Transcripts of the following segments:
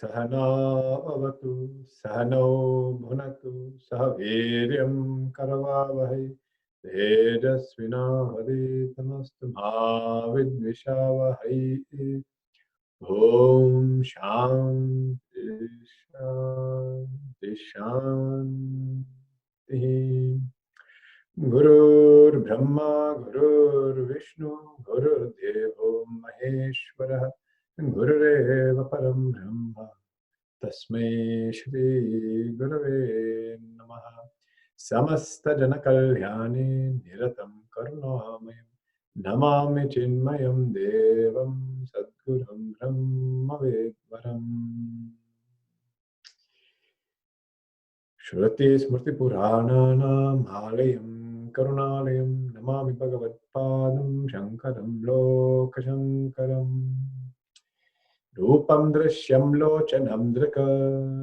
Sahana avatu, sahano bhunatu, sahaviryam karavavahe, tejasvina haditamastu bhavidvishavahe. Om Shanti Shanti Shanti. Gurur Brahma, Gurur Vishnu, Gurur Devo Maheshwara, Gurureva Param Brahma, Tasmai Shri Gurave Namaha. Samasta Jana Kalyani Niratam Karunamayam Namami Chinmayam Devam Sadgurum Brahma Vedvaram. Shruti Smrti Purananam Alayam Karunalayam Namami Bhagavatpadam Shankaram Lokashankaram. Rupam Drishyam Lochanam Drika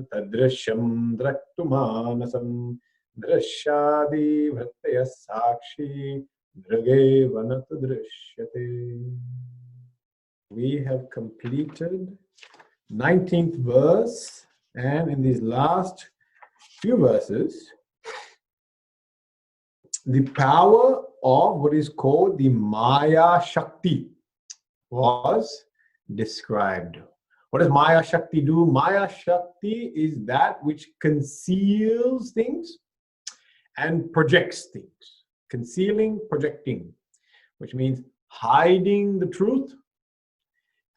Tadrishyam Draktumanasam Drishyadi Vrattaya Sakshi Drage Vanatu Drishyate. We have completed 19th verse, and in these last few verses, the power of what is called the Maya Shakti was described. What does Maya Shakti do? Maya Shakti is that which conceals things and projects things. Concealing, projecting, which means hiding the truth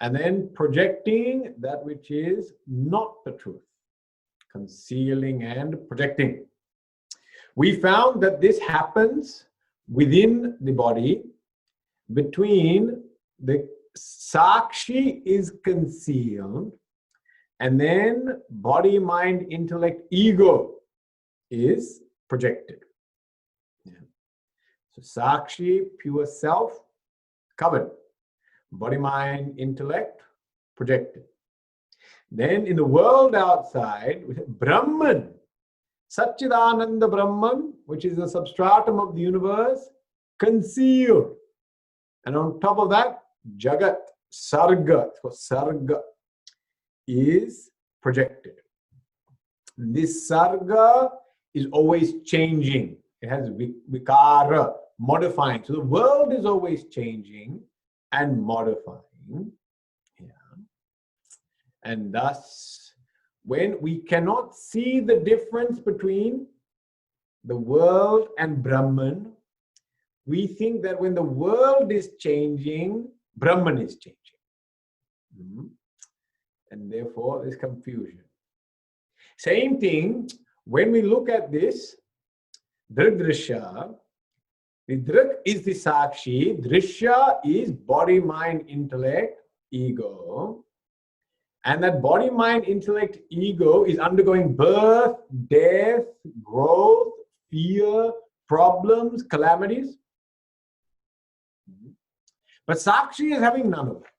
and then projecting that which is not the truth. Concealing and projecting. We found that this happens within the body between the Sakshi is concealed and then body, mind, intellect, ego is projected. Yeah. So Sakshi, pure self, covered. Body, mind, intellect, projected. Then in the world outside, Brahman, Satchidananda Brahman, which is the substratum of the universe, concealed. And on top of that, Jagat, Sarga, Sarga is projected. This Sarga is always changing. It has Vikara, modifying. So the world is always changing and modifying. Yeah. And thus, when we cannot see the difference between the world and Brahman, we think that when the world is changing, Brahman is changing. And therefore, there's confusion. Same thing, when we look at this, Drig-Drishya, the Drig is the Sakshi, Drishya is body, mind, intellect, ego. And that body, mind, intellect, ego is undergoing birth, death, growth, fear, problems, calamities. But Sakshi is having none of that.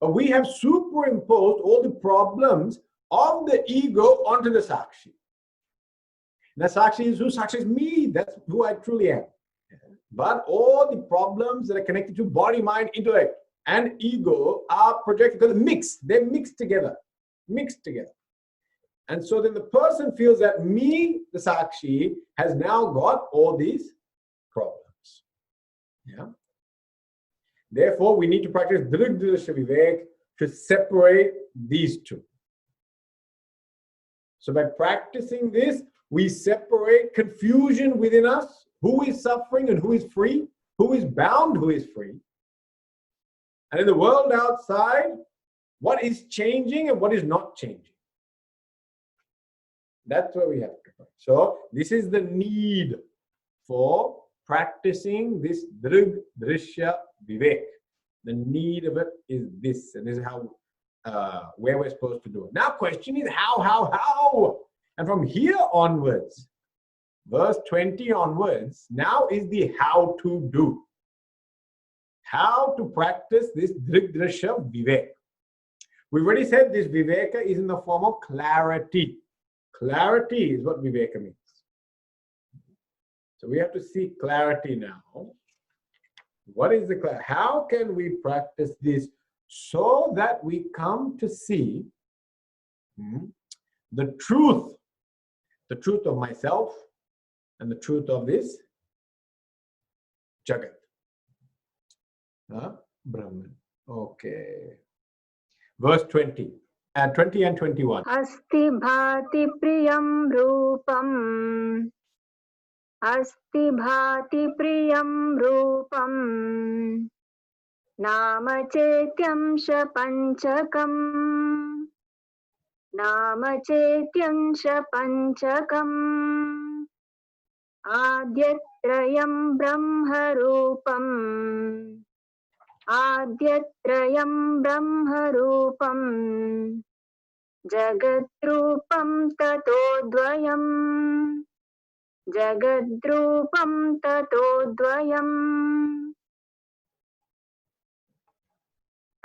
But we have superimposed all the problems of the ego onto the Sakshi. And the Sakshi is who? Sakshi is me. That's who I truly am. But all the problems that are connected to body, mind, intellect, and ego are projected because they're mixed together. And so then the person feels that me, the Sakshi, has now got all these problems. Yeah. Therefore, we need to practice Drig-Drishya Vivek to separate these two. So by practicing this, we separate confusion within us, who is suffering and who is free, who is bound, who is free. And in the world outside, what is changing and what is not changing. That's where we have to find. So this is the need for practicing this Drig-Drishya Vivek. The need of it is this, and this is how where we're supposed to do it. Now, question is how? And from here onwards, verse 20 onwards, now is the how to do. How to practice this Drig-Drishya Vivek. We've already said this Viveka is in the form of clarity. Clarity is what Viveka means. So we have to see clarity now. What is the clarity? How can we practice this so that we come to see The truth of myself, and the truth of this Jagat. Brahman. Okay. Verse 20. 20 and 21. Asti bhati priyam rupam. Asti bhati priyam rupam. Nama chetyam shapanchakam. Nama chetyam shapanchakam. Adyatrayam brahma rupam. Adyatrayam brahma rupam. Jagadrupam tatodvayam. Jagadrupam tatodvayam.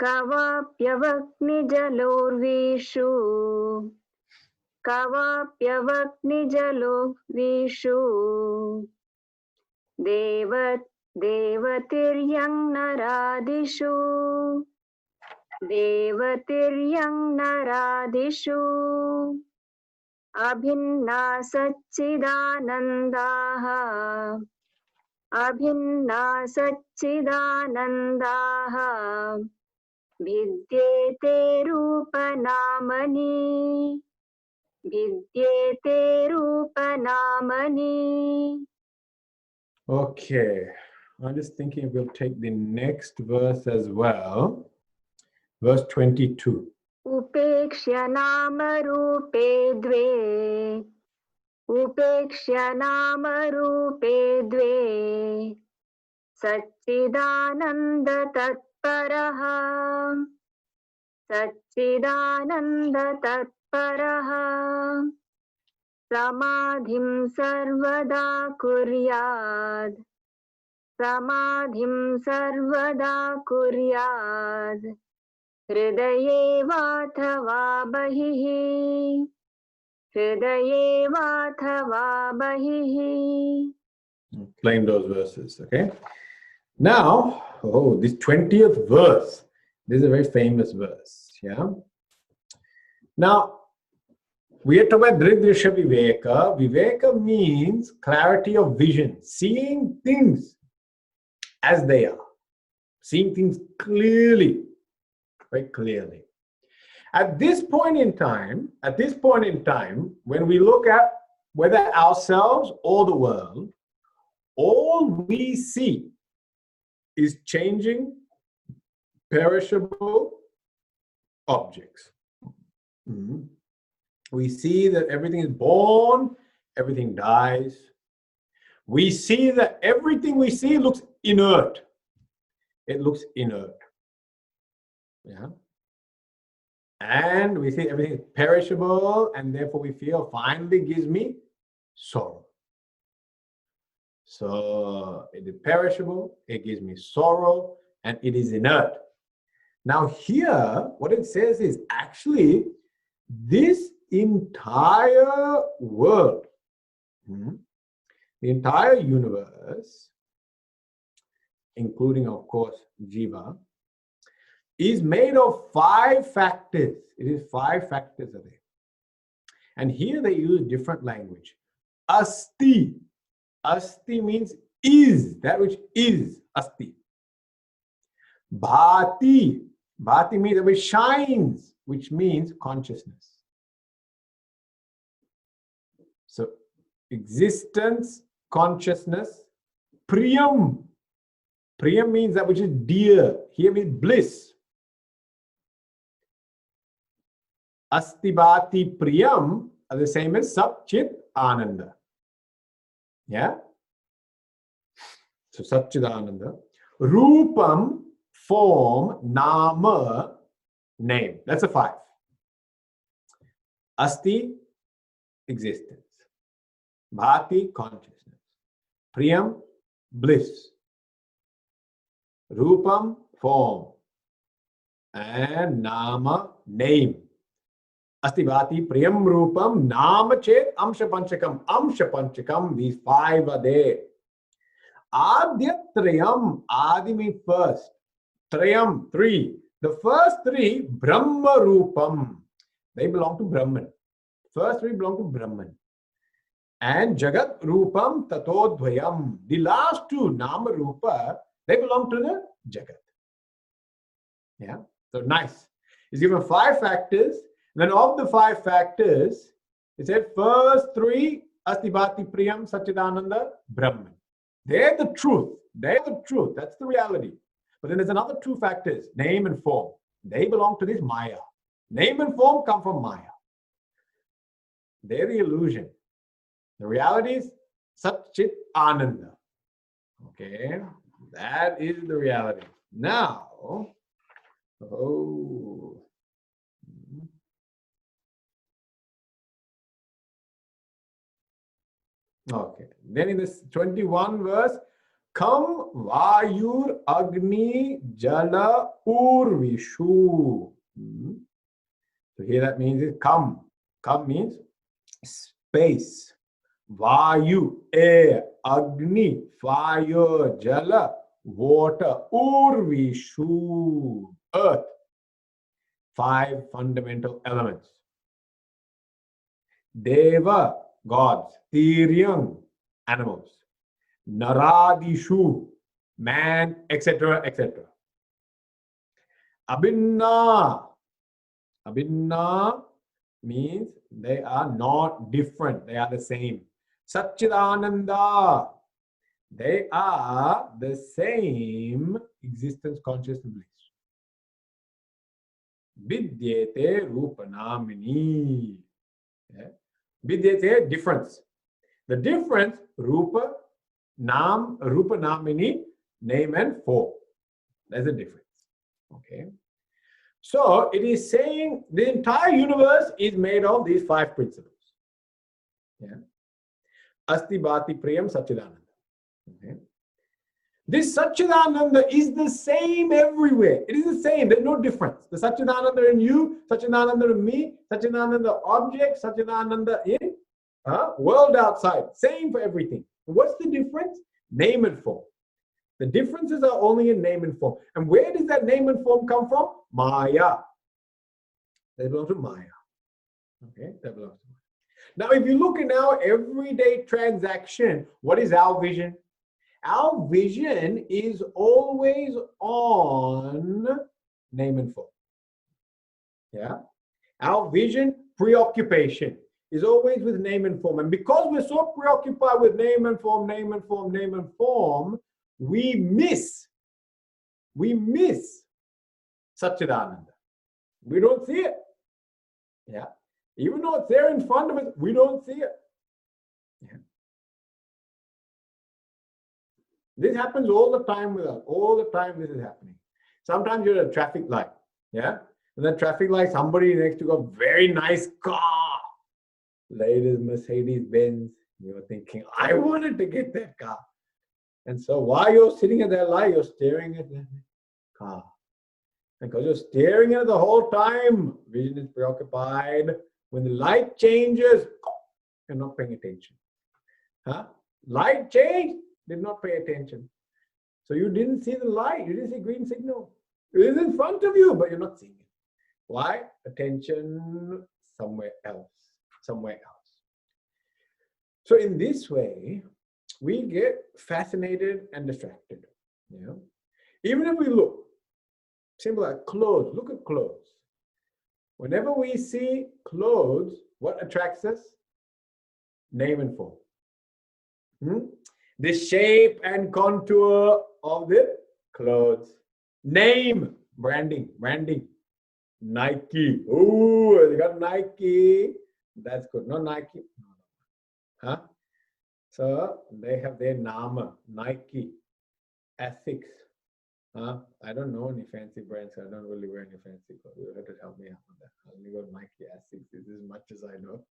Kavapyavakni jalorvishu. Kavapyavakni jalorvishu. Devatiryang naradishu. Devatiryang naradishu. Abhinna Satchidanandaha. Abhinna Satchidanandaha. Vidyete Rupanamani. Vidyete Rupanamani. Okay. I'm just thinking we'll take the next verse as well. Verse 22. Upekshya nama rupe dve. Upekshya nama rupe dve. Satchidananda tatparaha. Satchidananda tatparaha. Samadhim sarvada kuryad. Samadhim sarvada kuryad. Hridaye vatava bahihi. Hridaye vatava bahihi. Playing those verses, okay? Now, this 20th verse. This is a very famous verse, yeah? Now, we are talking about Drig-Drishya Viveka. Viveka means clarity of vision, seeing things as they are, seeing things clearly, very clearly. At this point in time, when we look at whether ourselves or the world, all we see is changing, perishable objects. We see that everything is born, everything dies. We see that everything we see looks inert. It looks inert. Yeah. And we see everything is perishable, and therefore we feel finally gives me sorrow. So it is perishable, it gives me sorrow, and it is inert. Now here, what it says is actually this entire world, the entire universe, including of course Jiva, is made of 5 factors. It is 5 factors are there. And here they use different language. Asti. Asti means is, that which is. Asti. Bhati. Bhati means that which shines, which means consciousness. So existence, consciousness. Priyam. Priyam means that which is dear. Here means bliss. Asti bhati priyam are the same as Sat Chit Ananda. Yeah? So Sat Chit Ananda. Rupam, form, nama, name. That's a 5. Asti, existence. Bhati, consciousness. Priyam, bliss. Rupam, form. And nama, name. Asti bhati priyam rupam nama chet amsha panchakam. Amsha panchakam, these 5 are there. Adyatrayam, adi means first. Trayam, 3. The first 3, Brahma rupam. They belong to Brahman. First three belong to Brahman. And Jagat Rupam Tatodvayam. The last two, Nama Rupa, they belong to the Jagat. Yeah. So nice. He's given 5 factors. Then of the 5 factors, he said first 3, Astibhati Priyam Satchidananda Brahman. They're the truth. They're the truth. That's the reality. But then there's another 2 factors, name and form. They belong to this Maya. Name and form come from Maya. They're the illusion. The reality is Sat Chit Ananda. Okay, that is the reality. Now, okay. Then in this 21 verse, Kam Vayur Agni Jala Urvishu. So here that means is come. Come means space. Vayu, air. Agni, fire. Jala, water. Urvishu, earth. 5 fundamental elements. Deva, gods. Tiryang, animals. Naradishu, man, etc., etc. Abhinna. Abhinna means they are not different. They are the same. Satchidananda. They are the same existence consciousness. Vidyete rupanamini. Vidyete, difference. The difference, rupa, nam, rupanamini, name and form. There's a difference. Okay. So it is saying the entire universe is made of these 5 principles. Yeah. Asti Bhati Priyam Satchidananda. Okay. This Satchidananda is the same everywhere. It is the same. There's no difference. The Satchidananda in you, Satchidananda in me, Satchidananda object, Satchidananda in world outside. Same for everything. What's the difference? Name and form. The differences are only in name and form. And where does that name and form come from? Maya. They belong to Maya. Okay, that belongs to Maya. Now, if you look at our everyday transaction, what is our vision? Our vision is always on name and form. Yeah. Our vision, preoccupation, is always with name and form. And because we're so preoccupied with name and form, name and form, name and form, we miss Satchidananda. We don't see it. Yeah. Even though it's there in front of us, we don't see it. Yeah. This happens all the time with us. All the time this is happening. Sometimes you're at a traffic light. Yeah. And that traffic light, somebody next to a very nice car. Latest Mercedes Benz. You're thinking, I wanted to get that car. And so while you're sitting at that light, you're staring at that car. And because you're staring at it the whole time, vision is preoccupied. When the light changes, you're not paying attention. Light changed, did not pay attention. So you didn't see the light, you didn't see green signal. It is in front of you, but you're not seeing it. Why? Attention somewhere else. Somewhere else. So in this way, we get fascinated and distracted. You know? Even if we look, simple like clothes, look at clothes. Whenever we see clothes, what attracts us? Name and form. The shape and contour of the clothes. Name, branding. Nike. Oh, they got Nike. That's good. No Nike. So they have their nama, Nike, Asics. I don't know any fancy brands. I don't really wear any fancy clothes. You have to help me out on that. I only got Nike, Asics. This is as much as I know.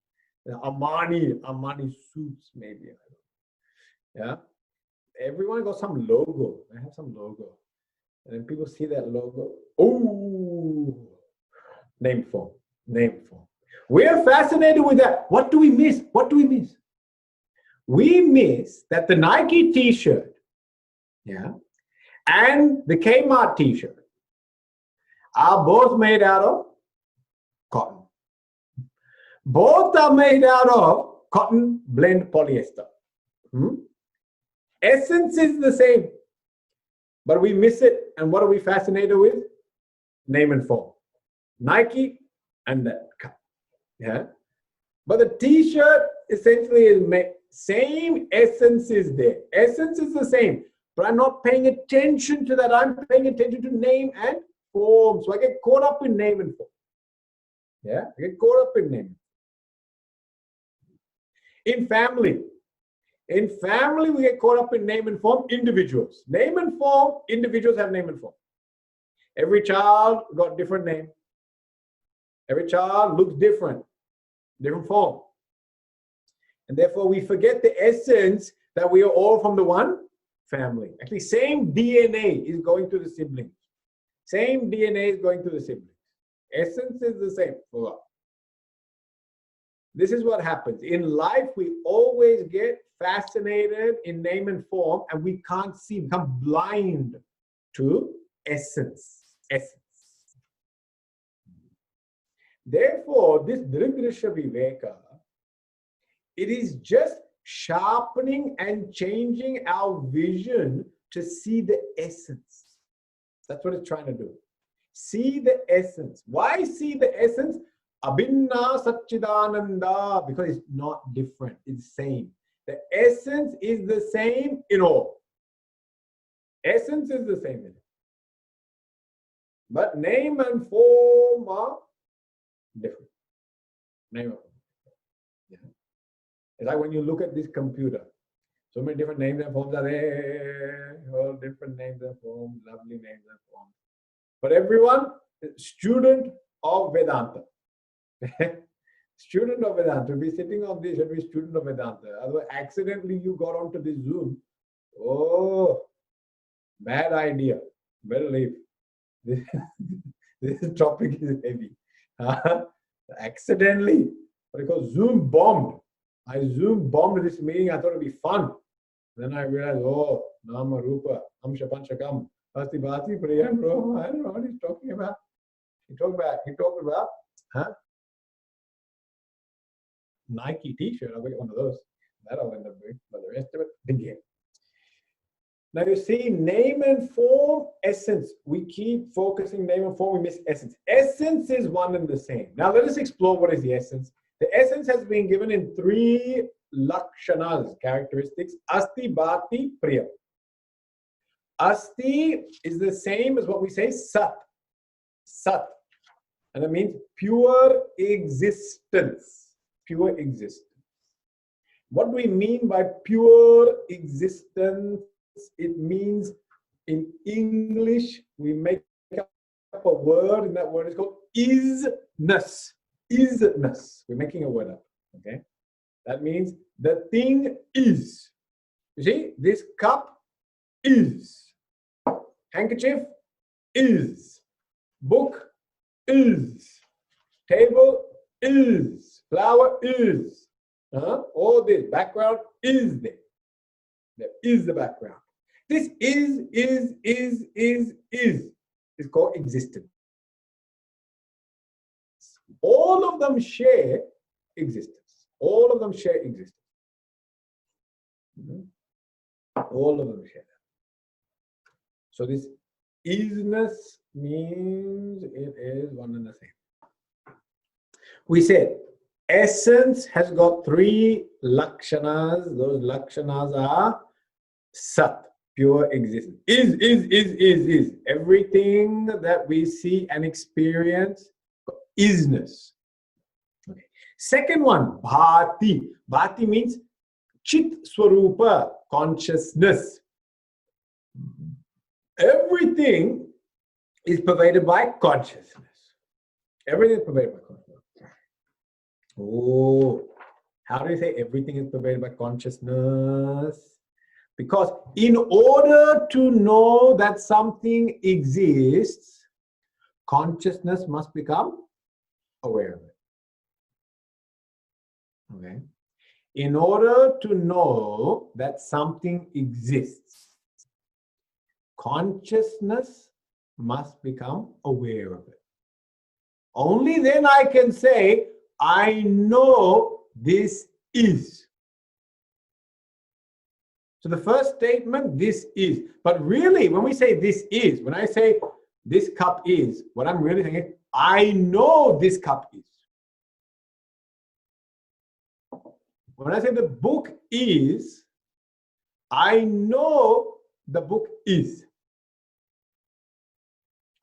Armani suits, maybe. I don't know. Yeah. Everyone got some logo. They have some logo. And then people see that logo. Oh, name form. We're fascinated with that. What do we miss? We miss that the Nike t-shirt, and the Kmart t-shirt are both made out of cotton. Both are made out of cotton blend polyester. Essence is the same, but we miss it. And what are we fascinated with? Name and form. Nike and that cup. Yeah. But the t-shirt essentially is made, same essence is there. Essence is the same, but I'm not paying attention to that. I'm paying attention to name and form. So I get caught up in name and form. Yeah, I get caught up in name. In family, we get caught up in name and form. Individuals, name and form. Individuals have name and form. Every child got different name. Every child looks different form. And therefore we forget the essence that we are all from the one family. Actually, same DNA is going to the siblings. Same DNA is going to the siblings. Essence is the same for us. This is what happens. In life, we always get fascinated in name and form, and we can't see, become blind to essence. Therefore, this Drig-Drishya Viveka, it is just sharpening and changing our vision to see the essence. That's what it's trying to do. See the essence. Why see the essence? Abhinna Satchidananda, because it's not different, it's the same. The essence is the same in all. Essence is the same in it. But name and form are different. Name and form. Yeah. It's like when you look at this computer, so many different names and forms are there, all different names and forms, lovely names and forms. But everyone, student of Vedanta. Student of Vedanta, to be sitting on this, should be student of Vedanta. Otherwise, accidentally you got onto this Zoom. Oh, bad idea. Better leave. This topic is heavy. Accidentally, because Zoom bombed. I Zoom bombed this meeting. I thought it'd be fun. Then I realized, oh, Nama Rupa, Amsha Panchakam, Asti Bhati, Priyam, bro. I don't know what he's talking about. He talked about, Nike t-shirt. I'll get one of those. That I'll end up doing, but the rest of it, didn't get. Now you see, name and form, essence. We keep focusing name and form, we miss essence. Essence is one and the same. Now let us explore what is the essence. The essence has been given in 3 lakshanas, characteristics. Asti, Bhati, Priya. Asti is the same as what we say Sat. Sat. And it means pure existence. Pure existence. What do we mean by pure existence? It means in English, we make up a word, and that word is called isness. Isness. We're making a word up. Okay? That means the thing is. You see, this cup is. Handkerchief is. Book is. Table is. Flower is. All this background is there. There is the background. This is called existence. All of them share existence. All of them share existence. All of them share that. So this isness means it is one and the same. We said essence has got 3 lakshanas. Those lakshanas are Sat, pure existence. Is. Everything that we see and experience, isness. Okay. Second one, Bhati. Bhati means Chit Swarupa, consciousness. Everything is pervaded by consciousness. Everything is pervaded by consciousness. Oh, how do you say everything is pervaded by consciousness? Because in order to know that something exists, consciousness must become aware of it. Okay? In order to know that something exists, consciousness must become aware of it. Only then I can say, I know this is. So the first statement, this is. But really, when we say this is, when I say this cup is, what I'm really saying is, I know this cup is. When I say the book is, I know the book is.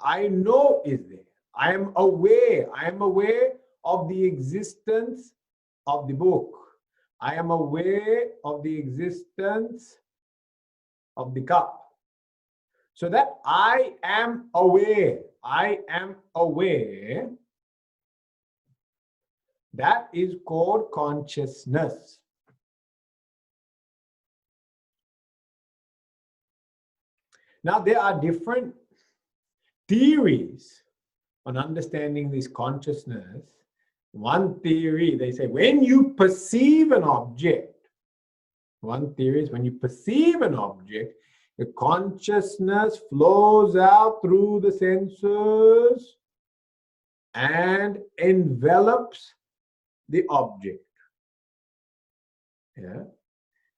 I know is there. I am aware. I am aware of the existence of the book. I am aware of the existence of the cup. So that I am aware, that is called consciousness. Now, there are different theories on understanding this consciousness. One theory, they say, when you perceive an object, one theory is when you perceive an object, the consciousness flows out through the senses and envelops the object. Yeah.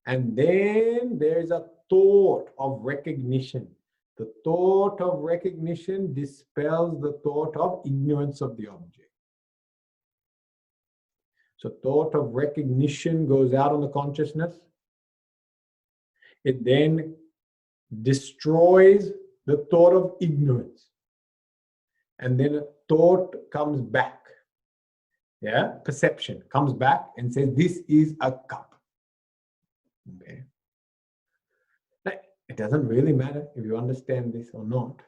And then there is a thought of recognition. The thought of recognition dispels the thought of ignorance of the object. So thought of recognition goes out on the consciousness. It then destroys the thought of ignorance. And then a thought comes back. Yeah, perception comes back and says, this is a cup. Okay. Now, it doesn't really matter if you understand this or not.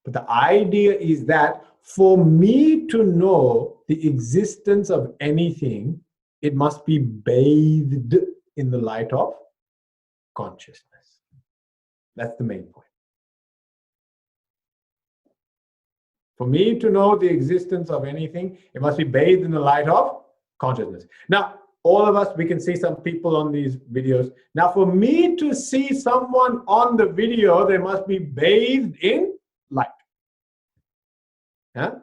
But the idea is that for me to know the existence of anything, it must be bathed in the light of consciousness. That's the main point. For me to know the existence of anything, it must be bathed in the light of consciousness. Now, all of us, we can see some people on these videos. Now, for me to see someone on the video, they must be bathed in light. Huh?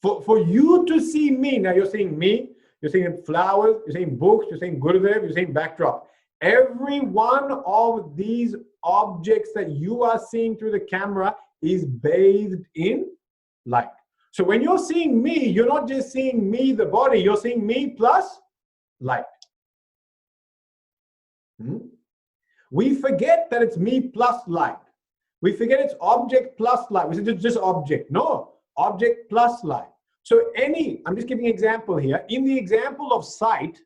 For you to see me, now you're seeing me, you're seeing flowers, you're seeing books, you're seeing Gurudev, you're seeing backdrop. Every one of these objects that you are seeing through the camera is bathed in light. So when you're seeing me, you're not just seeing me, the body, you're seeing me plus light. We forget that it's me plus light. We forget it's object plus light. We say it's just object. No, object plus light. So I'm just giving an example here. In the example of sight,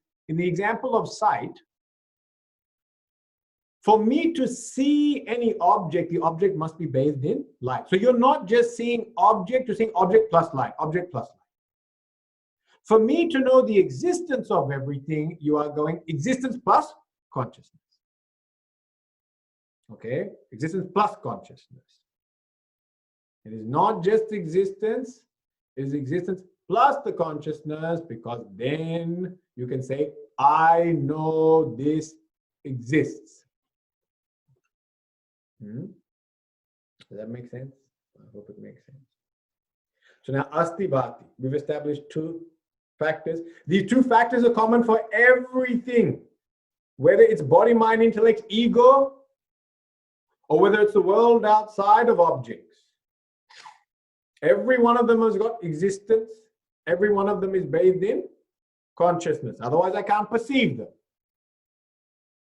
for me to see any object, the object must be bathed in light. So you're not just seeing object, you're seeing object plus light, object plus light. For me to know the existence of everything, you are going existence plus consciousness. Okay? Existence plus consciousness. It is not just existence, it is existence plus the consciousness, because then you can say, I know this exists. Does that make sense? I hope it makes sense. So now, Asti Bhati, we've established two factors. These two factors are common for everything, whether it's body, mind, intellect, ego, or whether it's the world outside of objects. Every one of them has got existence. Every one of them is bathed in consciousness. Otherwise, I can't perceive them.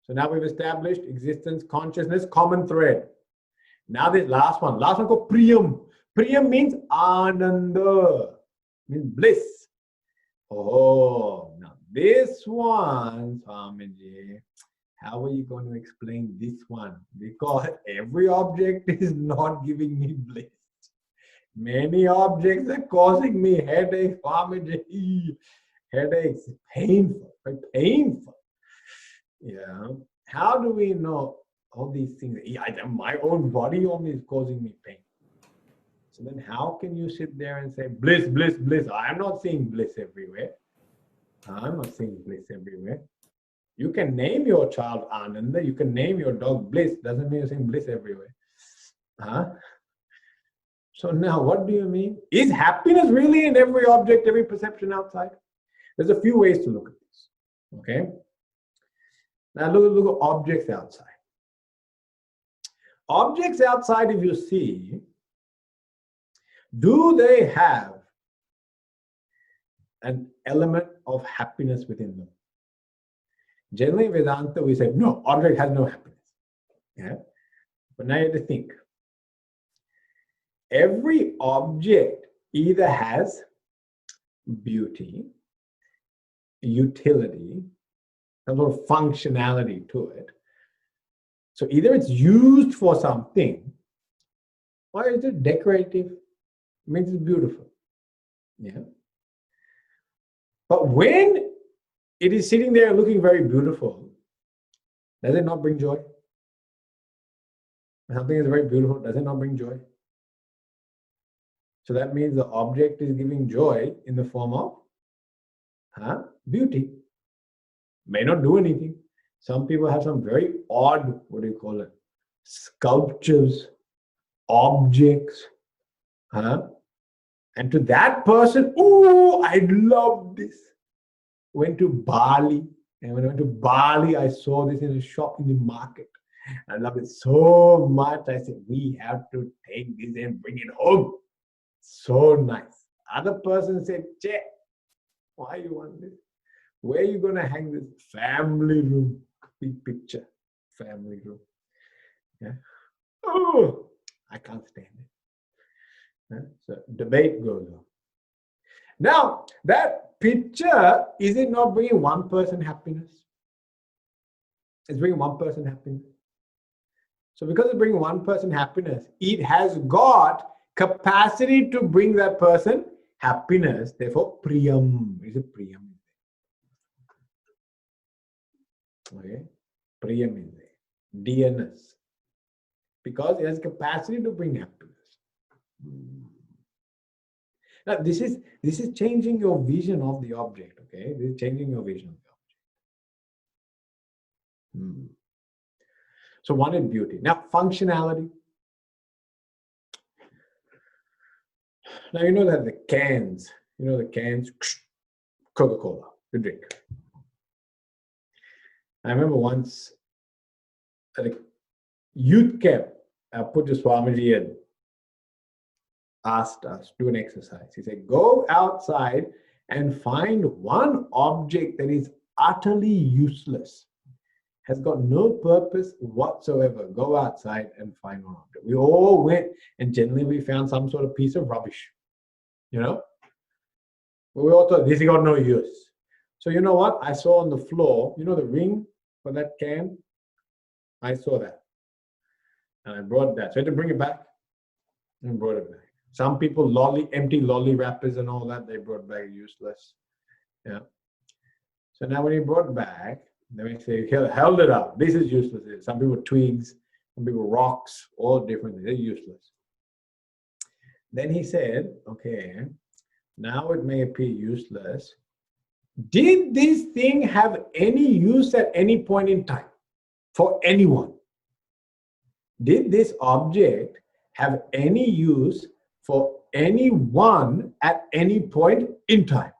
So now we've established existence, consciousness, common thread. Now this last one called Priyam. Priyam means Ananda, means bliss. Oh, now this one, Swamiji, how are you going to explain this one? Because every object is not giving me bliss. Many objects are causing me headaches, Swamiji. Headaches, painful, very painful. Yeah. How do we know all these things? My own body only is causing me pain. So then how can you sit there and say, bliss, bliss, bliss? I'm not seeing bliss everywhere. I'm not seeing bliss everywhere. You can name your child Ananda. You can name your dog Bliss. Doesn't mean you're seeing bliss everywhere. So now what do you mean? Is happiness really in every object, every perception outside? There's a few ways to look at this. Okay. Now look at objects outside. Objects outside, if you see, do they have an element of happiness within them? Generally, Vedanta, we say, no, object has no happiness. Yeah? But now you have to think. Every object either has beauty, utility, some sort of functionality to it. So either it's used for something, or is it decorative? It means it's beautiful. Yeah. But when it is sitting there looking very beautiful, does it not bring joy? When something is very beautiful, does it not bring joy? So that means the object is giving joy in the form of beauty. May not do anything. Some people have some very odd, what do you call it, sculptures, objects. And to that person, oh, I love this. Went to Bali. And when I went to Bali, I saw this in a shop in the market. I loved it so much. I said, we have to take this and bring it home. So nice. Other person said, che, why you want this? Where are you going to hang this? Family room. Big picture. Family room. Yeah. Oh, I can't stand it. Yeah? So debate goes on. Now, that picture, is it not bringing one person happiness? It's bringing one person happiness. So because it's bringing one person happiness, it has got capacity to bring that person happiness. Therefore, priyam. Is it priyam? Okay. Priyam is there. Dearness. Because it has capacity to bring happiness. Now, this is changing your vision of the object. Okay. This is changing your vision of the object. So one is beauty. Now, functionality. Now, you know that the cans, Coca-Cola, you drink. I remember once at a youth camp, Pujya Swamiji had asked us to do an exercise. He said, go outside and find one object that is utterly useless, has got no purpose whatsoever. Go outside and find one object. We all went, and generally we found some sort of piece of rubbish, But we all thought, this has got no use. So you know what? I saw on the floor, the ring for that can? I saw that. And I brought that. So I had to bring it back and brought it back. Some people, empty lolly wrappers and all that, they brought back useless. Yeah. So now when he brought back, then we say, he held it up. This is useless. Some people twigs, some people rocks, all different things. They're useless. Then he said, okay, now it may appear useless. Did this thing have any use at any point in time for anyone? Did this object have any use for anyone at any point in time?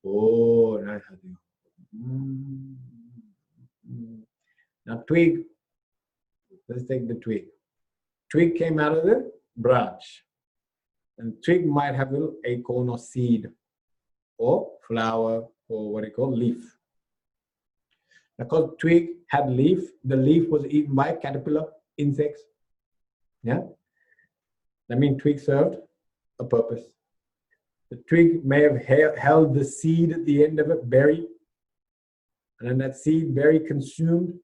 Oh, nice. Now twig, let's take the twig. Twig came out of the branch. And twig might have a little acorn or seed or flower or what you call leaf. Because twig had leaf, the leaf was eaten by caterpillar insects. Yeah? That means twig served a purpose. The twig may have held the seed at the end of it, berry, and then that seed berry consumed,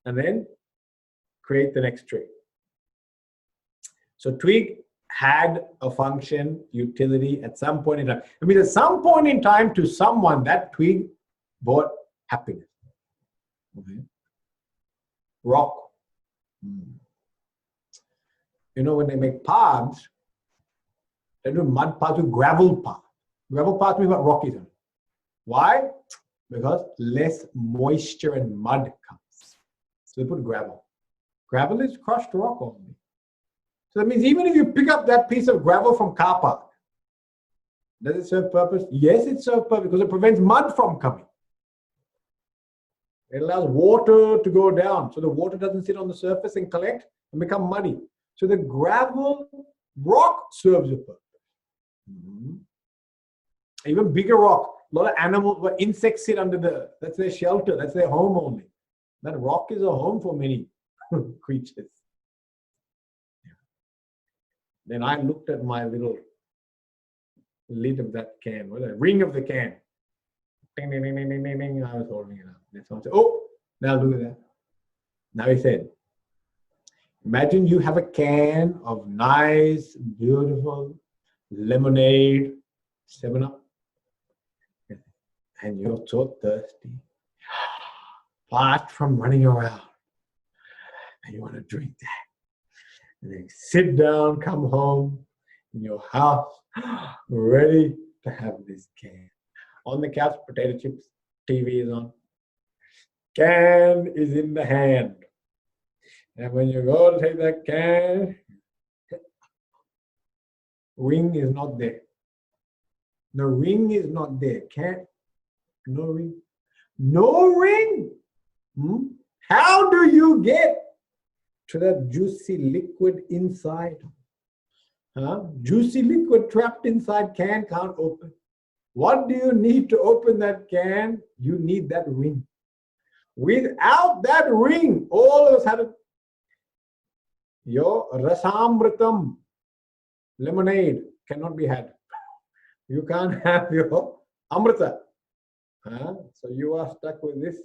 and then create the next tree. So twig had a function, utility at some point in time. I mean, at some point in time to someone, that twig brought happiness. Okay. Rock. When they make paths, they do mud paths with gravel path. Gravel path means what? Rocky zone. Why? Because less moisture and mud comes. So they put gravel. Gravel is crushed rock only. So that means even if you pick up that piece of gravel from car park, Does it serve purpose? Yes, it serves purpose because it prevents mud from coming. It allows water to go down, so the water doesn't sit on the surface and collect and become muddy. So the gravel rock serves a purpose. Even bigger rock. A lot of animals, insects sit under that's their shelter, that's their home only. That rock is a home for many creatures. Then I looked at my little lid of that can, the ring of the can. Ding, ding, ding, ding, ding, ding, ding. I was holding it up. Then someone said, oh, now look at that. Now he said, imagine you have a can of nice, beautiful lemonade, 7-Up, and you're so thirsty, apart from running around, and you want to drink that. And then sit down, come home in your house, ready to have this can. On the couch, potato chips, TV is on. Can is in the hand. And when you go to take that can, ring is not there. The ring is not there. Can, no ring. No ring. How do you get to that juicy liquid inside? Juicy liquid trapped inside can can't open. What do you need to open that can? You need that ring. Without that ring, all of a sudden, your rasamritam, lemonade, cannot be had. You can't have your amrita. So you are stuck with this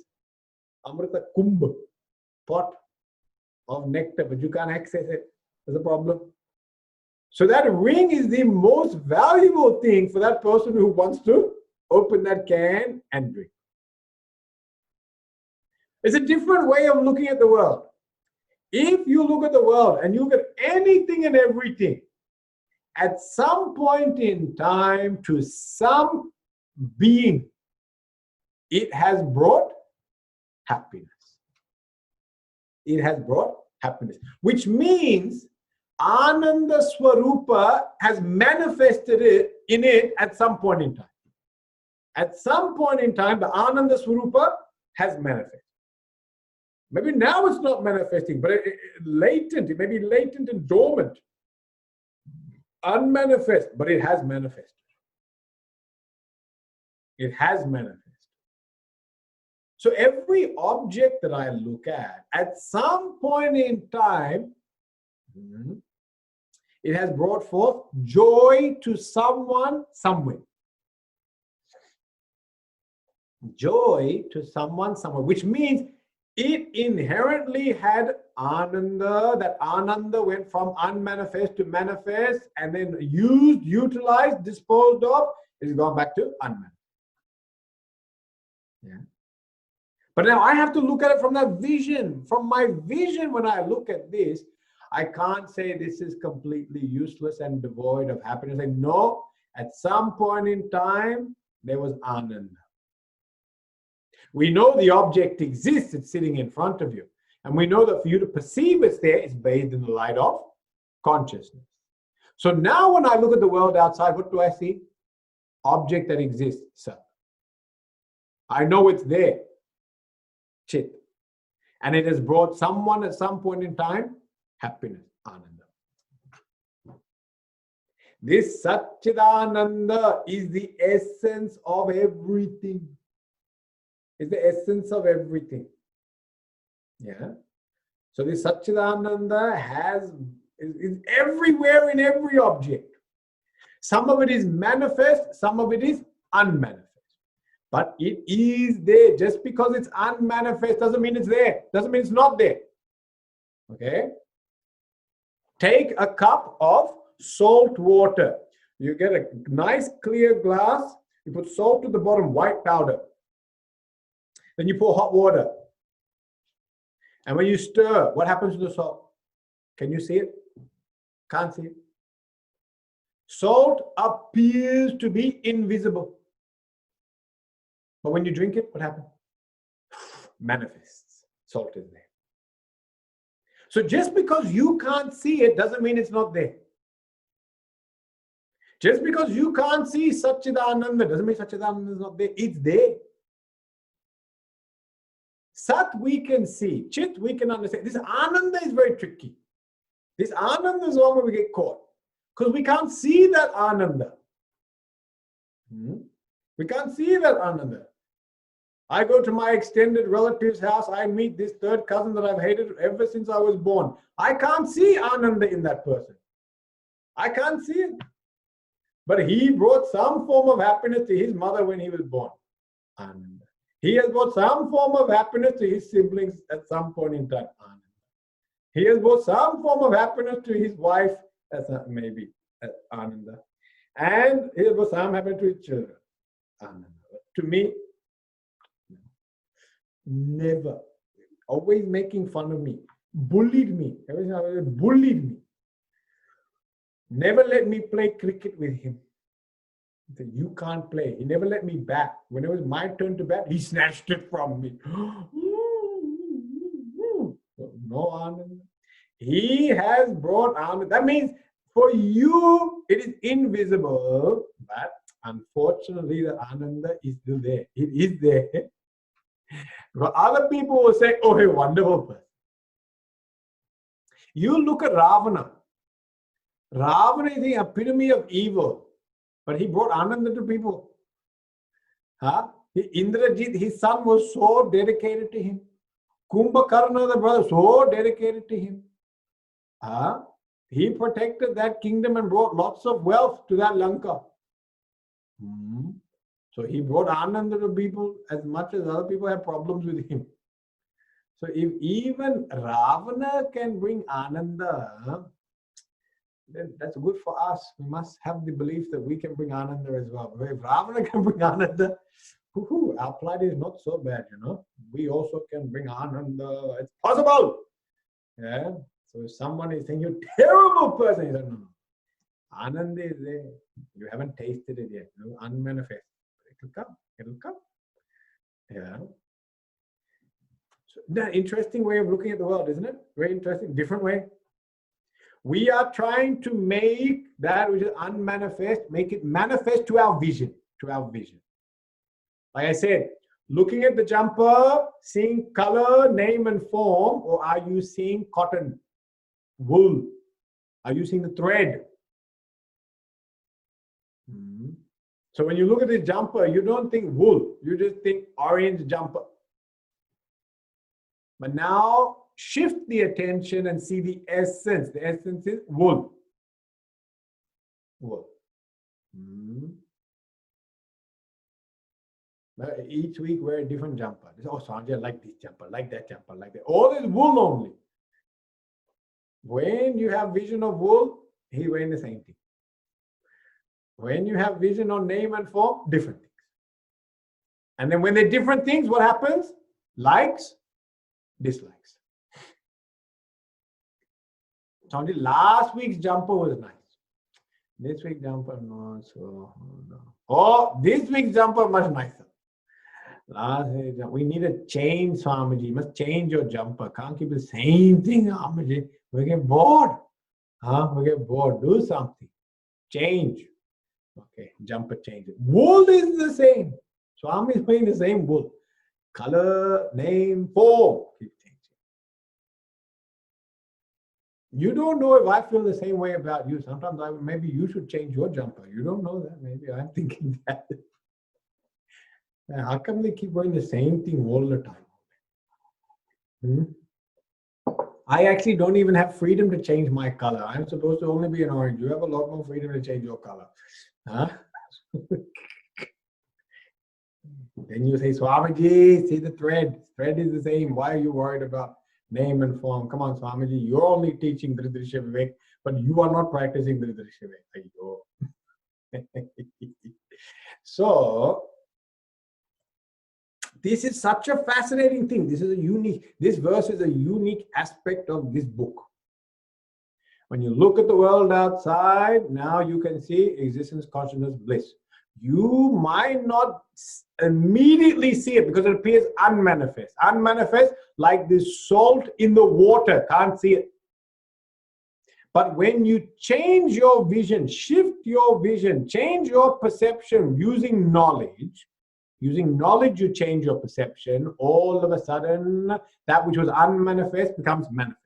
amrita kumbh, pot of nectar, but you can't access it. There's a problem. So that ring is the most valuable thing for that person who wants to open that can and drink. It's a different way of looking at the world. If you look at the world and you look at anything and everything, at some point in time, to some being, it has brought happiness. It has brought happiness, which means Ananda Swarupa has manifested it in it at some point in time. At some point in time, the Ananda Swarupa has manifested. Maybe now it's not manifesting, but latent. It may be latent and dormant, unmanifest, but it has manifested. It has manifested. So every object that I look at some point in time, it has brought forth joy to someone, somewhere. Joy to someone, somewhere, which means it inherently had Ananda. That Ananda went from unmanifest to manifest and then used, utilized, disposed of. It's gone back to unmanifest. Yeah. But now I have to look at it from that vision. From my vision, when I look at this, I can't say this is completely useless and devoid of happiness. I know at some point in time, there was Ananda. We know the object exists, it's sitting in front of you. And we know that for you to perceive it's there, it's bathed in the light of consciousness. So now when I look at the world outside, what do I see? Object that exists, Sat. I know it's there, Chit. And it has brought someone at some point in time happiness, Ananda. This Satchidananda is the essence of everything. It's the essence of everything. Yeah. So this Satchidananda is everywhere in every object. Some of it is manifest, some of it is unmanifest. But it is there. Just because it's unmanifest doesn't mean it's there. Doesn't mean it's not there. Okay? Take a cup of salt water. You get a nice clear glass. You put salt to the bottom, white powder. Then you pour hot water. And when you stir, what happens to the salt? Can you see it? Can't see it. Salt appears to be invisible. But when you drink it, what happens? Manifests. Salt is there. So just because you can't see it doesn't mean it's not there. Just because you can't see Satchidananda doesn't mean Satchidananda is not there. It's there. Sat we can see, Chit we can understand. This Ananda is very tricky. This Ananda is one where we get caught. Because we can't see that Ananda. We can't see that Ananda. I go to my extended relative's house, I meet this third cousin that I've hated ever since I was born. I can't see Ananda in that person. I can't see it. But he brought some form of happiness to his mother when he was born. Ananda. He has brought some form of happiness to his siblings at some point in time. Ananda. He has brought some form of happiness to his wife, maybe Ananda. And he has brought some happiness to his children. Ananda. To me, never. Always making fun of me. Bullied me. Bullied me. Never let me play cricket with him. He said, you can't play. He never let me bat. When it was my turn to bat, he snatched it from me. No Ananda. He has brought Ananda. That means for you, it is invisible, but unfortunately, the Ananda is still there. It is there. But other people will say, oh, a wonderful person. You look at Ravana. Ravana is the epitome of evil, but he brought Ananda to people. Indrajit, his son, was so dedicated to him. Kumbhakarna, the brother, so dedicated to him. He protected that kingdom and brought lots of wealth to that Lanka. So he brought Ananda to people as much as other people had problems with him. So if even Ravana can bring Ananda, then that's good for us. We must have the belief that we can bring Ananda as well. But if Ravana can bring Ananda, our plight is not so bad, you know. We also can bring Ananda. It's possible. Yeah. So if someone is saying you're a terrible person, you say, no. Ananda is there. You haven't tasted it yet. No, unmanifest. It will come. It will come. Yeah. So, an interesting way of looking at the world, isn't it? Very interesting. Different way. We are trying to make that which is unmanifest, make it manifest to our vision. To our vision. Like I said, looking at the jumper, seeing color, name, and form, or are you seeing cotton, wool? Are you seeing the thread? So when you look at the jumper, you don't think wool, you just think orange jumper. But now shift the attention and see the essence. The essence is wool. Wool. Each week wear a different jumper. Oh, Sanjay, I like this jumper, like that jumper, like that. All is wool only. When you have vision of wool, he's wearing the same thing. When you have vision on name and form, different things. And then when they're different things, what happens? Likes, dislikes. Sanjay, last week's jumper was nice. This week's jumper, not so. No. Oh, this week's jumper, much nicer. We need a change, Swamiji. You must change your jumper. Can't keep the same thing, Swamiji. We get bored. We get bored. Do something. Change. Okay, jumper change. Wool is the same. Swami is wearing the same wool. Color, name, form. Keep changing. You don't know if I feel the same way about you. Sometimes maybe you should change your jumper. You don't know that. Maybe I'm thinking that. How come they keep wearing the same thing all the time? I actually don't even have freedom to change my color. I'm supposed to only be an orange. You have a lot more freedom to change your color. Then you say, Swamiji, see the thread. Thread is the same. Why are you worried about name and form? Come on, Swamiji. You're only teaching Drig-Drishya Vivek, but you are not practicing Drig-Drishya Vivek. So, this is such a fascinating thing. This verse is a unique aspect of this book. When you look at the world outside, now you can see existence, consciousness, bliss. You might not immediately see it because it appears unmanifest. Unmanifest, like this salt in the water, can't see it. But when you change your vision, shift your vision, change your perception using knowledge, you change your perception, all of a sudden, that which was unmanifest becomes manifest.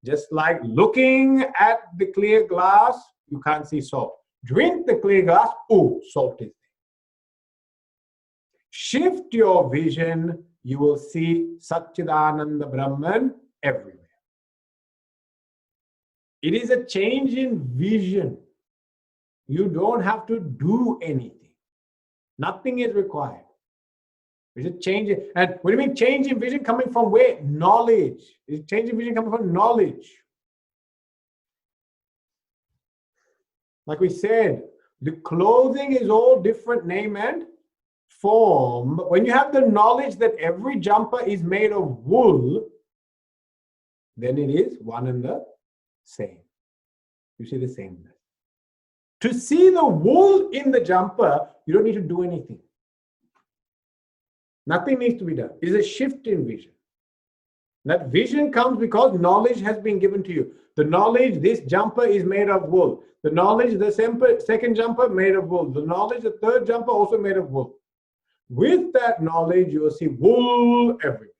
Just like looking at the clear glass, you can't see salt. Drink the clear glass, oh, salt is there. Shift your vision, you will see Satchidananda Brahman everywhere. It is a change in vision. You don't have to do anything. Nothing is required. It's a change. And what do you mean change in vision coming from where? Knowledge. It's change in vision coming from knowledge. Like we said, the clothing is all different name and form. But when you have the knowledge that every jumper is made of wool, then it is one and the same. You see the sameness. To see the wool in the jumper, you don't need to do anything. Nothing needs to be done. It's a shift in vision. That vision comes because knowledge has been given to you. The knowledge, this jumper is made of wool. The knowledge, the second jumper made of wool. The knowledge, the third jumper also made of wool. With that knowledge, you will see wool everywhere.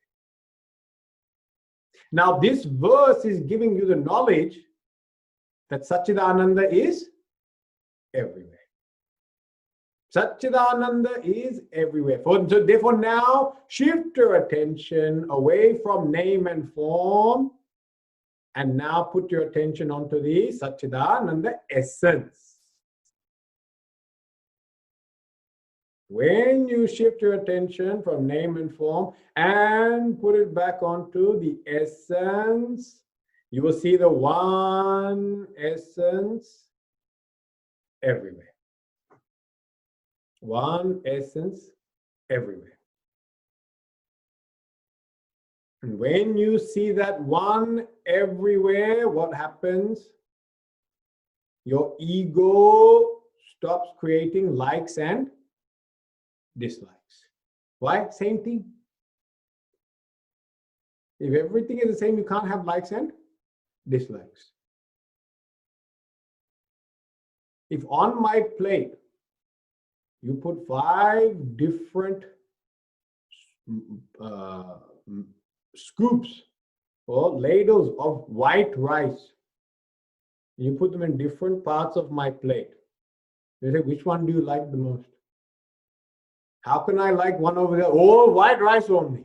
Now, this verse is giving you the knowledge that Satchidananda is everywhere. Satchidananda is everywhere. So therefore now shift your attention away from name and form and now put your attention onto the Satchidananda essence. When you shift your attention from name and form and put it back onto the essence, you will see the one essence everywhere. One essence everywhere. And when you see that one everywhere, what happens? Your ego stops creating likes and dislikes. Why? Same thing. If everything is the same, you can't have likes and dislikes. If on my plate, you put 5 different scoops or ladles of white rice. You put them in different parts of my plate. They say, which one do you like the most? How can I like one over there? Oh, white rice only.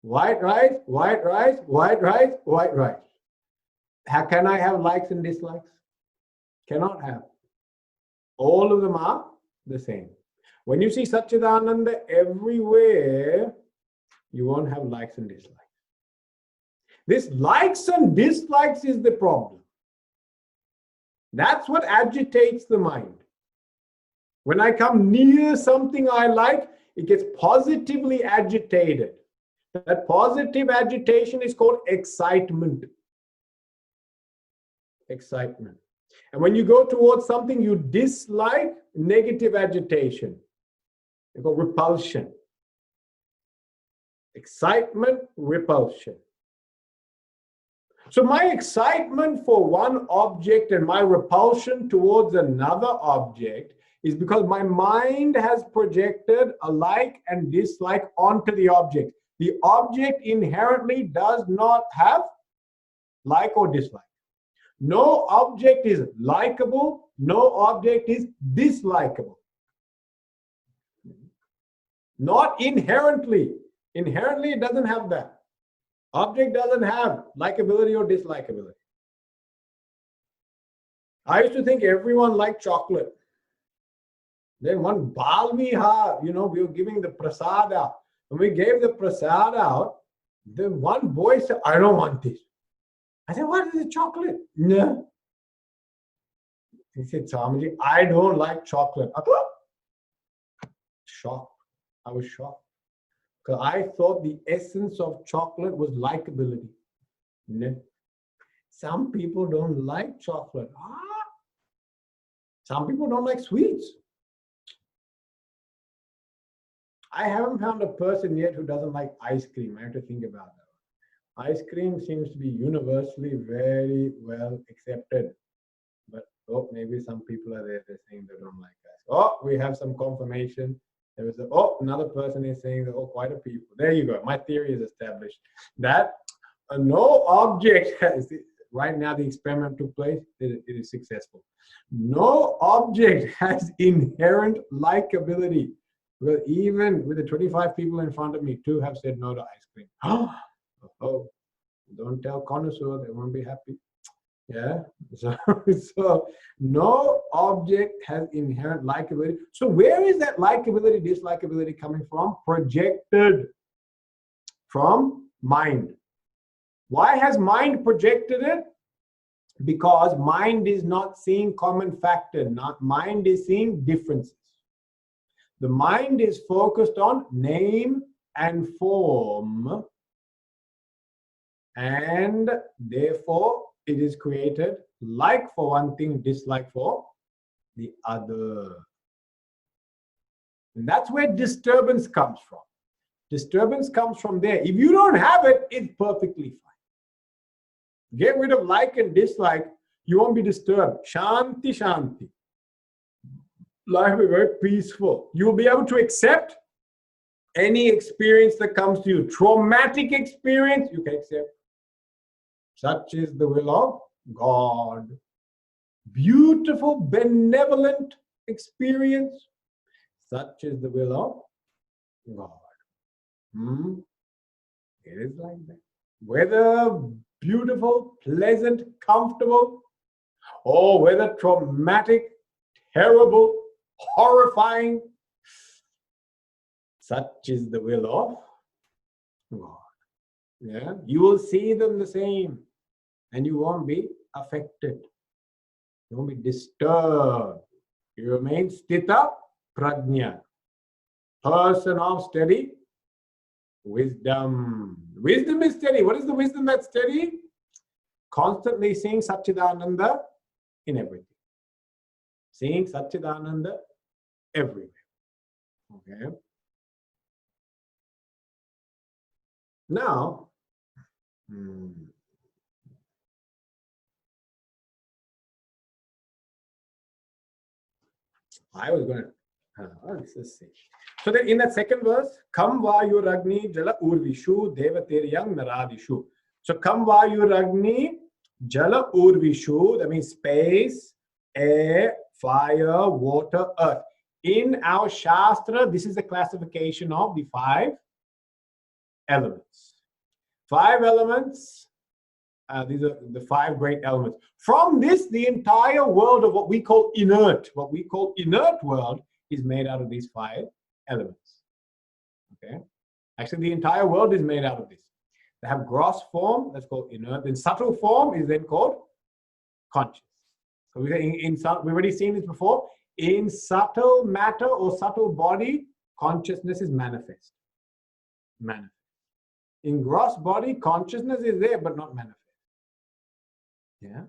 White rice, white rice, white rice, white rice. How can I have likes and dislikes? Cannot have. All of them are the same. When you see Satchidananda everywhere, you won't have likes and dislikes. This likes and dislikes is the problem. That's what agitates the mind. When I come near something I like, it gets positively agitated. That positive agitation is called excitement. Excitement. And when you go towards something you dislike, negative agitation. It's called repulsion. Excitement, repulsion. So my excitement for one object and my repulsion towards another object is because my mind has projected a like and dislike onto the object. The object inherently does not have like or dislike. No object is likable, no object is dislikable. Not inherently. Inherently, it doesn't have that. Object doesn't have likability or dislikability. I used to think everyone liked chocolate. Then one Balviha, we were giving the prasad out. When we gave the prasad out, then one boy said, I don't want this. I said, what is it, chocolate? No. He said, Swamiji, I don't like chocolate. I thought, shocked. I was shocked. Because I thought the essence of chocolate was likability. No. Some people don't like chocolate. Some people don't like sweets. I haven't found a person yet who doesn't like ice cream. I have to think about that. Ice cream seems to be universally very well accepted. But oh, maybe some people are there, they're saying they don't like ice. Oh, we have some confirmation. There was another person is saying that, oh, quite a people. There you go. My theory is established. That no object has, right now the experiment took place, it is successful. No object has inherent likability. Well, even with the 25 people in front of me, 2 have said no to ice cream. Oh, don't tell connoisseur, they won't be happy. Yeah, so no object has inherent likability. So where is that likability, dislikability coming from? Projected from mind. Why has mind projected it? Because mind is not seeing common factor, not mind is seeing differences. The mind is focused on name and form, and therefore it is created like for one thing, dislike for the other. And that's where disturbance comes from. Disturbance comes from there. If you don't have it, it's perfectly fine. Get rid of like and dislike, you won't be disturbed. Shanti, shanti. Life will be very peaceful. You'll be able to accept any experience that comes to you. Traumatic experience, you can accept. Such is the will of God. Beautiful, benevolent experience. Such is the will of God. It is like that. Whether beautiful, pleasant, comfortable, or whether traumatic, terrible, horrifying, such is the will of God. Yeah, you will see them the same, and you won't be affected. You won't be disturbed. You remain sthita prajna, person of steady wisdom. Wisdom is steady. What is the wisdom that's steady? Constantly seeing Satchidananda in everything. Seeing Satchidananda everywhere. Okay. Now, I was going to, let's see. So then in that second verse, Kam Vayu Ragni Jala Urvishu Devateryang Naradishu. So Kam Vayu Ragni Jala Urvishu, that means space, air, fire, water, earth. In our Shastra, this is the classification of the 5 elements. 5 elements, these are the 5 great elements. From this, the entire world of what we call inert world is made out of these 5 elements. Okay? Actually, the entire world is made out of this. They have gross form, that's called inert. Then subtle form is then called conscious. So we've already seen this before. In subtle matter or subtle body, consciousness is manifest. In gross body, consciousness is there but not manifest. Yeah.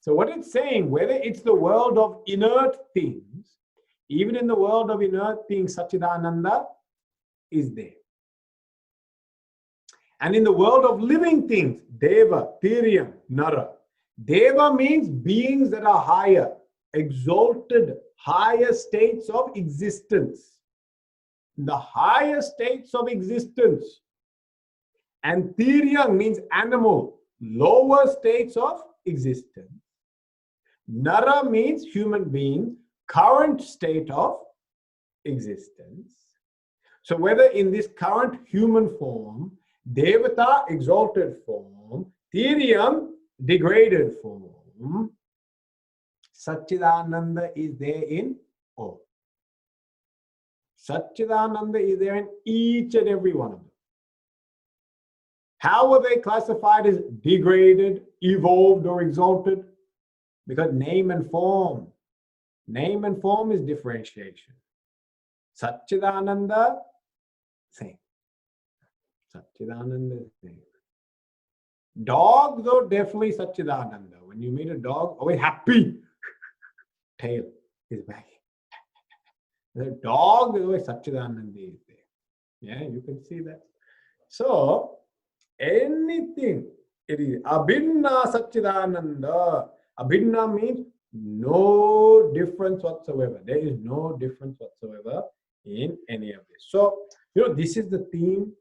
So what it's saying, whether it's the world of inert things, even in the world of inert things, Satchidananda is there. And in the world of living things, Deva, Tiryam, Nara. Deva means beings that are higher, exalted, higher states of existence. The higher states of existence. And Tiryam means animal, lower states of existence. Nara means human being, current state of existence. So whether in this current human form, Devata, exalted form, Tiryam, degraded form, Satchidananda is there in all. Satchidananda is there in each and every one of them. How were they classified as degraded, evolved, or exalted? Because name and form is differentiation. Satchidananda, same. Satchidananda is same. Dog, though, definitely Satchidananda. When you meet a dog, always happy. Tail is wagging. The dog, always Satchidananda is there. Yeah, you can see that. So, anything. It is abhinna satchidananda. Abhinna means no difference whatsoever. There is no difference whatsoever in any of this. So, this is the theme.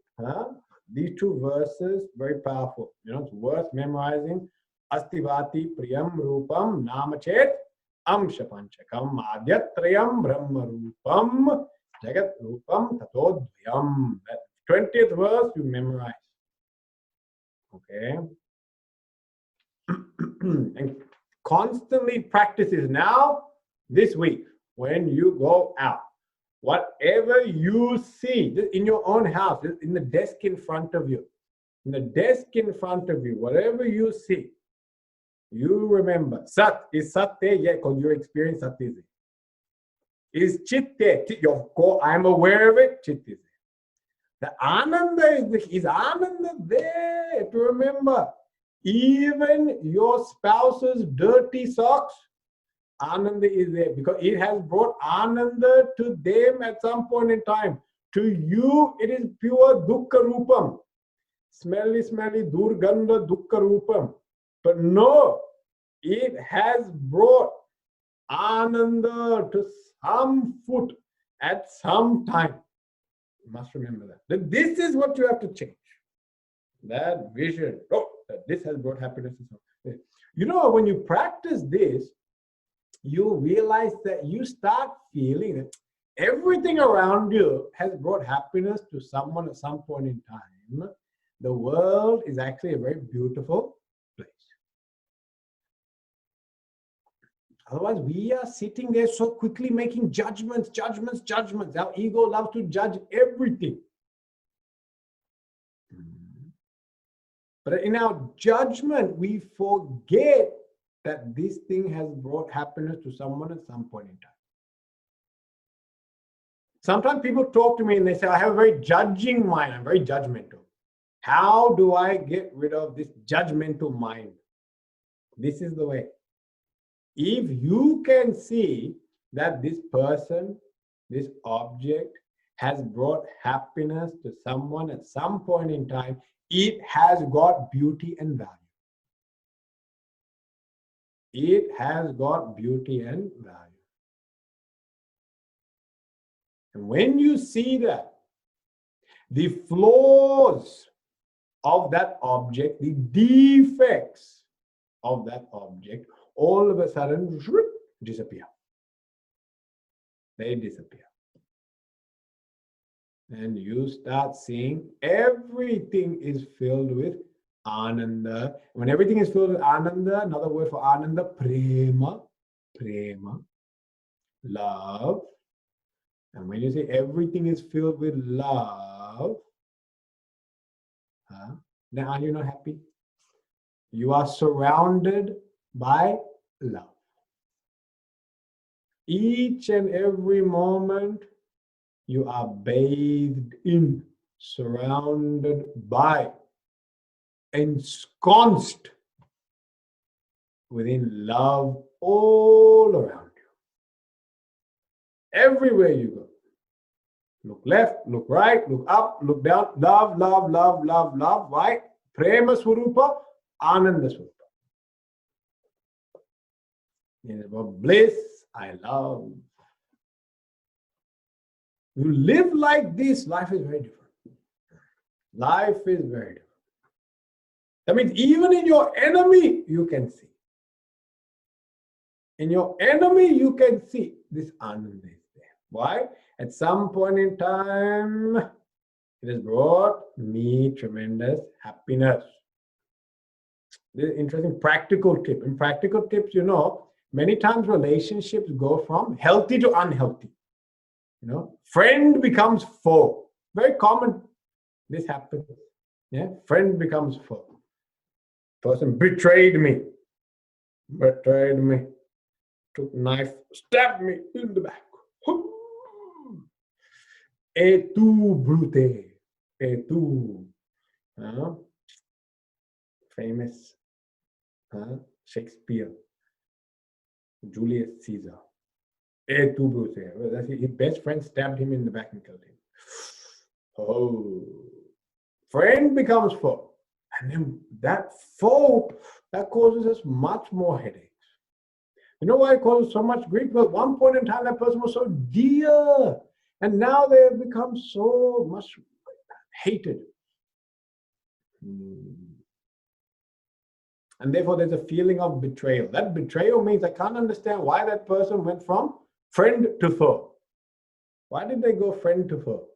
These two verses, very powerful. It's worth memorizing. Astivati priyam rupam namachet amsha panchakam adyatrayam brahma rupam jagat rupam tatodvyam. That 20th verse you memorize. Okay. And constantly practice this. Now, this week, when you go out, whatever you see in your own house, in the desk in front of you, whatever you see, you remember. Sat, is sat there? Yeah, because you experience sat is it. Is chit there? I'm aware of it, chit is there. The ananda is ananda there to remember. Even your spouse's dirty socks, ananda is there because it has brought ananda to them at some point in time. To you, it is pure dukkha rupam. Smelly, durganda dukkha rupam. But no, it has brought ananda to some foot at some time. You must remember that. This is what you have to change. That vision. That this has brought happiness. When you practice this, you realize that you start feeling that everything around you has brought happiness to someone at some point in time. The world is actually a very beautiful place. Otherwise, we are sitting there so quickly making judgments. Our ego loves to judge everything. But in our judgment, we forget that this thing has brought happiness to someone at some point in time. Sometimes people talk to me and they say, I have a very judging mind. I'm very judgmental. How do I get rid of this judgmental mind? This is the way. If you can see that this person, this object has brought happiness to someone at some point in time, it has got beauty and value. It has got beauty and value. And when you see that, the flaws of that object, the defects of that object, all of a sudden disappear. They disappear. And you start seeing everything is filled with ananda. When everything is filled with ananda, another word for ananda, prema, love. And when you say everything is filled with love, then are you not happy? You are surrounded by love. Each and every moment, you are bathed in, surrounded by, ensconced within love all around you. Everywhere you go. Look left, look right, look up, look down. Love, love, love, love, love. Right? Prema Swarupa, Ananda Swarupa. It is about bliss, I love. You live like this, life is very different. Life is very different. That means even in your enemy, you can see. In your enemy, you can see this Ananda is there. Why? At some point in time, it has brought me tremendous happiness. This is an interesting practical tip. In practical tips, many times relationships go from healthy to unhealthy. Friend becomes foe. Very common. This happens. Yeah, friend becomes foe. Person betrayed me. Took knife, stabbed me in the back. Et tu, brute. Et tu. Famous Shakespeare. Julius Caesar. Et tu, brute. His best friend stabbed him in the back and killed him. Oh. Friend becomes foe. And then that fault, that causes us much more headaches. You know why it causes so much grief? Because at one point in time, that person was so dear. And now they have become so much hated. And therefore, there's a feeling of betrayal. That betrayal means I can't understand why that person went from friend to foe. Why did they go friend to foe?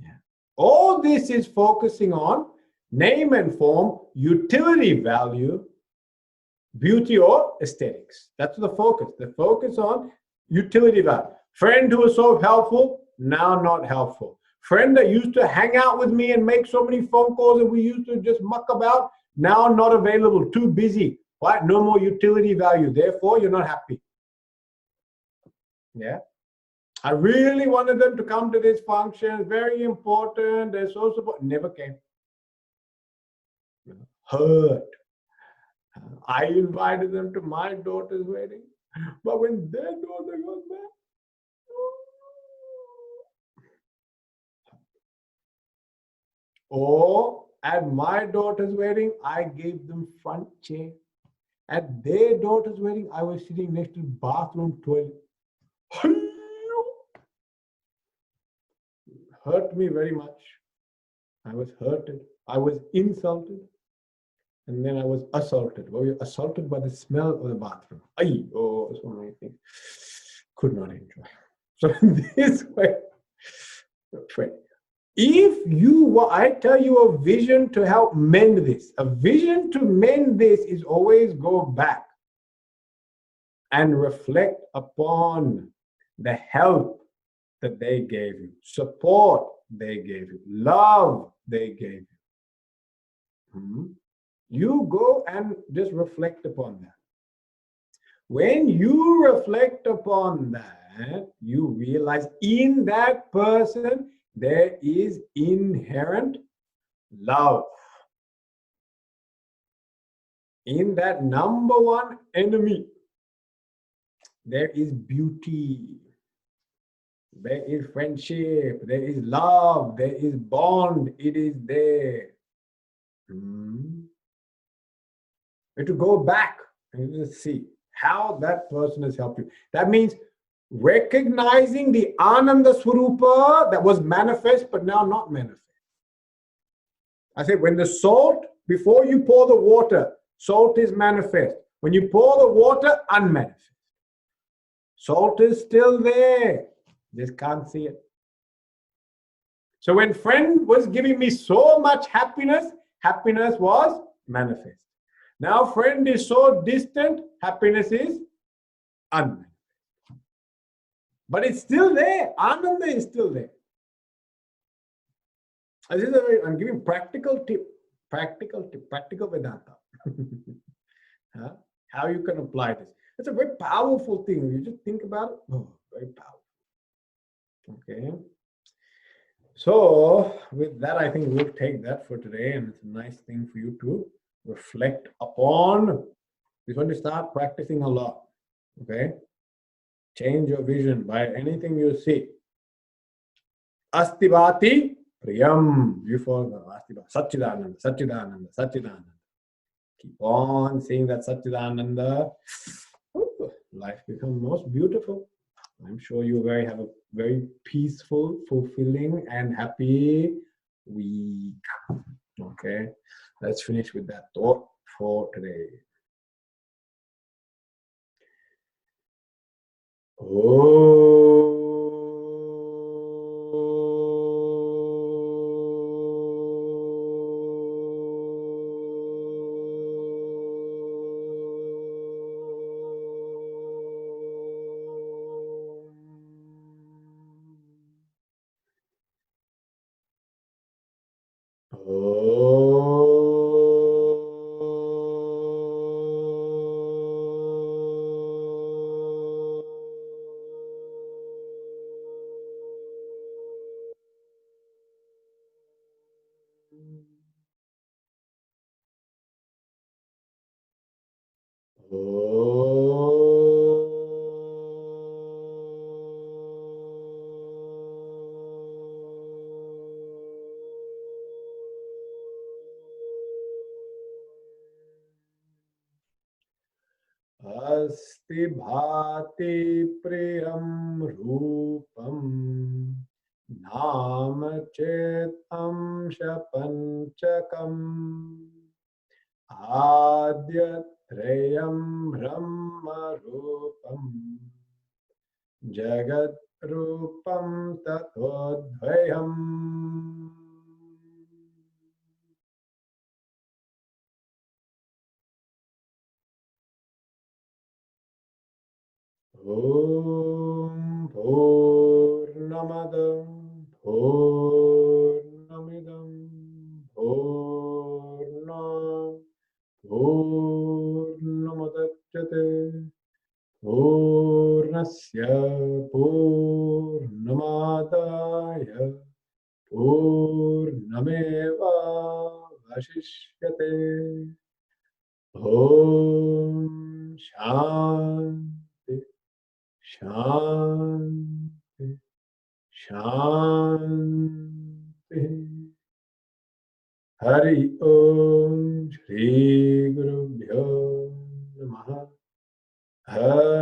Yeah. All this is focusing on name and form, utility value, beauty or aesthetics. That's the focus. The focus on utility value. Friend who was so helpful, now not helpful. Friend that used to hang out with me and make so many phone calls and we used to just muck about, now not available, too busy. Why? No more utility value. Therefore, you're not happy. Yeah. I really wanted them to come to this function. It's very important. They're so supportive. Never came. Hurt. I invited them to my daughter's wedding, but when their daughter got back, or at my daughter's wedding, I gave them front chair. At their daughter's wedding, I was sitting next to the bathroom toilet. Hurt me very much. I was hurted. I was insulted. And then I was assaulted. We were assaulted by the smell of the bathroom. Oh, so many things. Could not enjoy. So this way, if I tell you a vision to help mend this, a vision to mend this is always go back and reflect upon the help that they gave you, support they gave you, love they gave you. You go and just reflect upon that. When you reflect upon that, you realize in that person there is inherent love. In that number one enemy, there is beauty. There is friendship. There is love. There is bond. It is there. To go back and just see how that person has helped you. That means recognizing the Ananda Swarupa that was manifest but now not manifest. I said when the salt, before you pour the water, salt is manifest. When you pour the water, unmanifest. Salt is still there, just can't see it. So when friend was giving me so much happiness, happiness was manifest. Now friend is so distant, happiness is unmanifest. But it's still there. Ananda is still there. I'm giving practical tip, practical Vedanta. How you can apply this. It's a very powerful thing. You just think about it. Oh, very powerful. Okay. So with that, I think we'll take that for today. And it's a nice thing for you to reflect upon. You're going to start practicing a lot. Okay. Change your vision by anything you see. Astivati Priyam. You follow Astivati. Satchidananda, Satchidananda, Satchidananda. Keep on seeing that Satchidananda. Life becomes most beautiful. I'm sure you have a very peaceful, fulfilling, and happy week. Okay, let's finish with that thought for today. Oh. अस्ति भाति प्रियं रूपं नाम चेत् अंशपञ्चकम् आद्यत्रयं ब्रह्मरूपं जगद्रूपं ततोऽद्वयम्। ॐ पूर्णमद पूर्णमिदं पूर्णमुदच्यते पूर्णस्य पूर्णमादाय पूर्णमेवावशिष्यते। ॐ शान्ति शान्ति शान्ति। हरि ओम श्री गुरुभ्यो नमः। हरि